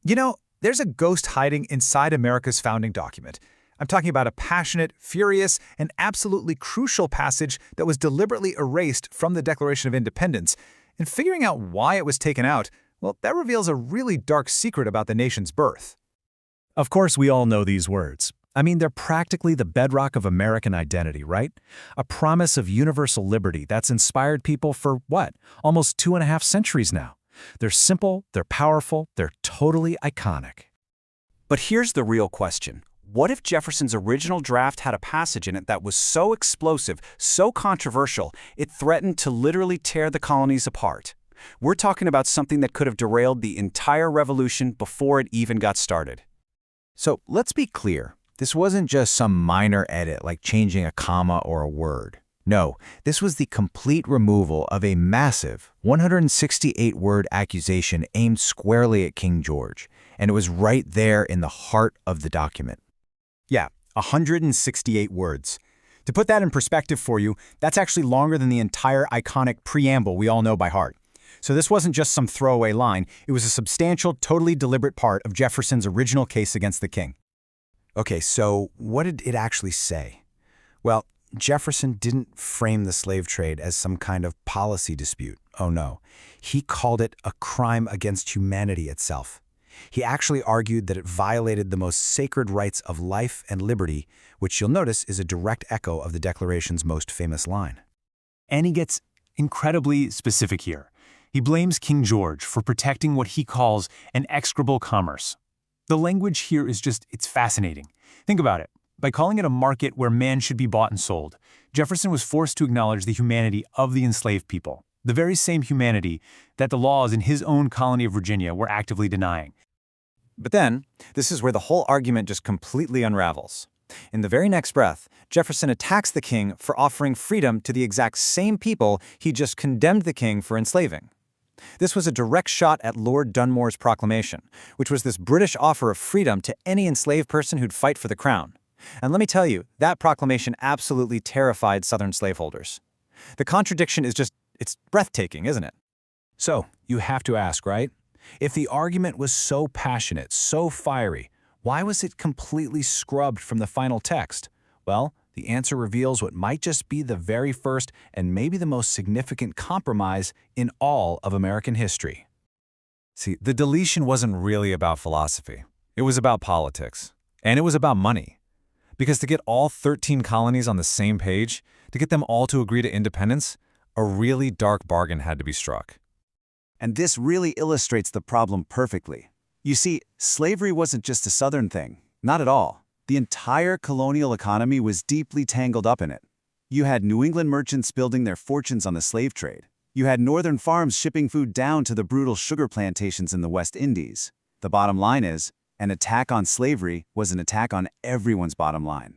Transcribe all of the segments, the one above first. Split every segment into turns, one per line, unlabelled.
You know, there's a ghost hiding inside America's founding document. I'm talking about a passionate, furious, and absolutely crucial passage that was deliberately erased from the Declaration of Independence. And figuring out why it was taken out, well, that reveals a really dark secret about the nation's birth.
Of course, we all know these words. I mean, they're practically the bedrock of American identity, right? A promise of universal liberty that's inspired people for, what, almost 2.5 centuries now. They're simple, they're powerful, they're totally iconic.
But here's the real question. What if Jefferson's original draft had a passage in it that was so explosive, so controversial, it threatened to literally tear the colonies apart? We're talking about something that could have derailed the entire revolution before it even got started.
So let's be clear. This wasn't just some minor edit like changing a comma or a word. No, this was the complete removal of a massive 168-word accusation aimed squarely at King George, and it was right there in the heart of the document.
Yeah, 168 words. To put that in perspective for you, that's actually longer than the entire iconic preamble we all know by heart. So this wasn't just some throwaway line, it was a substantial, totally deliberate part of Jefferson's original case against the king. Okay, so what did it actually say? Well, Jefferson didn't frame the slave trade as some kind of policy dispute. Oh no. He called it a crime against humanity itself. He actually argued that it violated the most sacred rights of life and liberty, which you'll notice is a direct echo of the Declaration's most famous line.
And he gets incredibly specific here. He blames King George for protecting what he calls an execrable commerce. The language here is it's fascinating. Think about it. By calling it a market where man should be bought and sold, Jefferson was forced to acknowledge the humanity of the enslaved people, the very same humanity that the laws in his own colony of Virginia were actively denying.
But then, this is where the whole argument just completely unravels. In the very next breath, Jefferson attacks the king for offering freedom to the exact same people he just condemned the king for enslaving. This was a direct shot at Lord Dunmore's proclamation, which was this British offer of freedom to any enslaved person who'd fight for the crown. And let me tell you, that proclamation absolutely terrified Southern slaveholders. The contradiction is it's breathtaking, isn't it?
So, you have to ask, right? If the argument was so passionate, so fiery, why was it completely scrubbed from the final text? Well, the answer reveals what might just be the very first and maybe the most significant compromise in all of American history.
See, the deletion wasn't really about philosophy. It was about politics. And it was about money. Because to get all 13 colonies on the same page, to get them all to agree to independence, a really dark bargain had to be struck.
And this really illustrates the problem perfectly. You see, slavery wasn't just a Southern thing. Not at all. The entire colonial economy was deeply tangled up in it. You had New England merchants building their fortunes on the slave trade. You had Northern farms shipping food down to the brutal sugar plantations in the West Indies. The bottom line is, an attack on slavery was an attack on everyone's bottom line.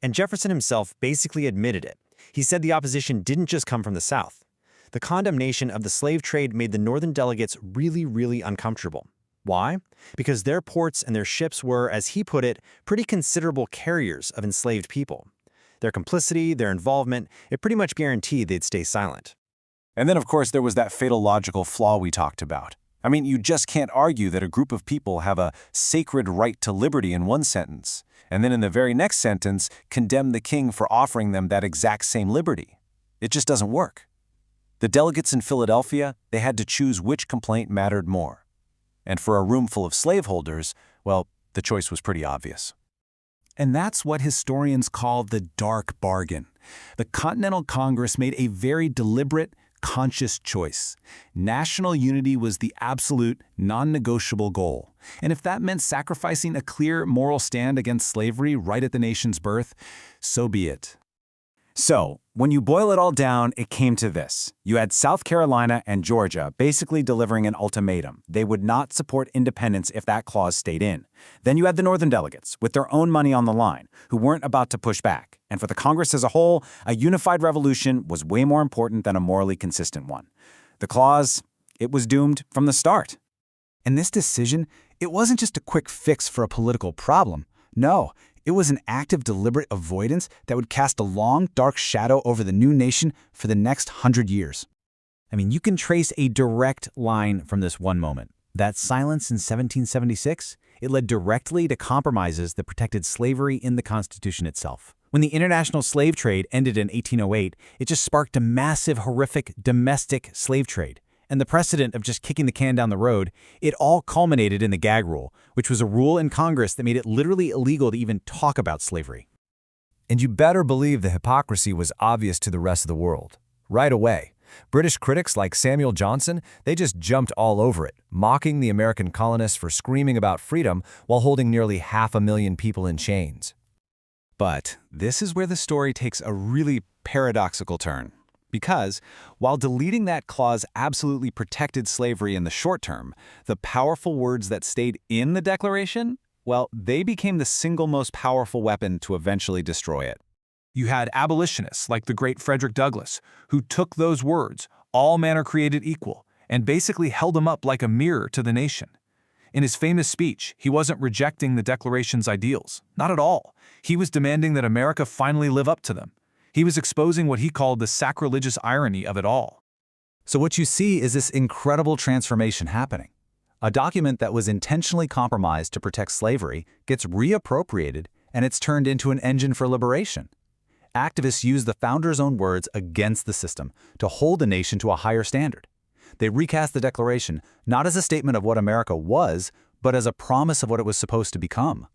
And Jefferson himself basically admitted it. He said the opposition didn't just come from the South. The condemnation of the slave trade made the Northern delegates really, really uncomfortable. Why? Because their ports and their ships were, as he put it, pretty considerable carriers of enslaved people. Their complicity, their involvement, it pretty much guaranteed they'd stay silent.
And then, of course, there was that fatal logical flaw we talked about. I mean, you just can't argue that a group of people have a sacred right to liberty in one sentence, and then in the very next sentence, condemn the king for offering them that exact same liberty. It just doesn't work. The delegates in Philadelphia, they had to choose which complaint mattered more. And for a room full of slaveholders, well, the choice was pretty obvious. And that's what historians call the dark bargain. The Continental Congress made a very deliberate, conscious choice. National unity was the absolute, non-negotiable goal. And if that meant sacrificing a clear moral stand against slavery right at the nation's birth, so be it. So, when you boil it all down, it came to this. You had South Carolina and Georgia basically delivering an ultimatum. They would not support independence if that clause stayed in. Then you had the Northern delegates, with their own money on the line, who weren't about to push back. And for the Congress as a whole, a unified revolution was way more important than a morally consistent one. The clause, it was doomed from the start. And this decision, it wasn't just a quick fix for a political problem. No, it was an act of deliberate avoidance that would cast a long, dark shadow over the new nation for the next 100 years.
I mean, you can trace a direct line from this one moment.
That silence in 1776, it led directly to compromises that protected slavery in the Constitution itself. When the international slave trade ended in 1808, it just sparked a massive, horrific domestic slave trade. And the precedent of just kicking the can down the road, it all culminated in the gag rule, which was a rule in Congress that made it literally illegal to even talk about slavery.
And you better believe the hypocrisy was obvious to the rest of the world. Right away, British critics like Samuel Johnson, they just jumped all over it, mocking the American colonists for screaming about freedom while holding nearly 500,000 people in chains.
But this is where the story takes a really paradoxical turn. Because, while deleting that clause absolutely protected slavery in the short term, the powerful words that stayed in the Declaration, well, they became the single most powerful weapon to eventually destroy it.
You had abolitionists like the great Frederick Douglass, who took those words, all men are created equal, and basically held them up like a mirror to the nation. In his famous speech, he wasn't rejecting the Declaration's ideals. Not at all. He was demanding that America finally live up to them. He was exposing what he called the sacrilegious irony of it all.
So what you see is this incredible transformation happening. A document that was intentionally compromised to protect slavery gets reappropriated, and it's turned into an engine for liberation. Activists use the founders' own words against the system to hold the nation to a higher standard. They recast the Declaration not as a statement of what America was, but as a promise of what it was supposed to become.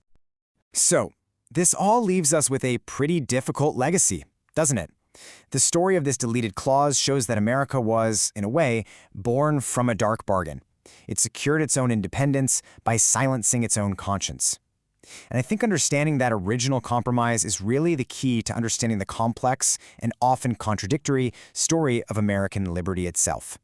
So, this all leaves us with a pretty difficult legacy, doesn't it? The story of this deleted clause shows that America was, in a way, born from a dark bargain. It secured its own independence by silencing its own conscience. And I think understanding that original compromise is really the key to understanding the complex and often contradictory story of American liberty itself.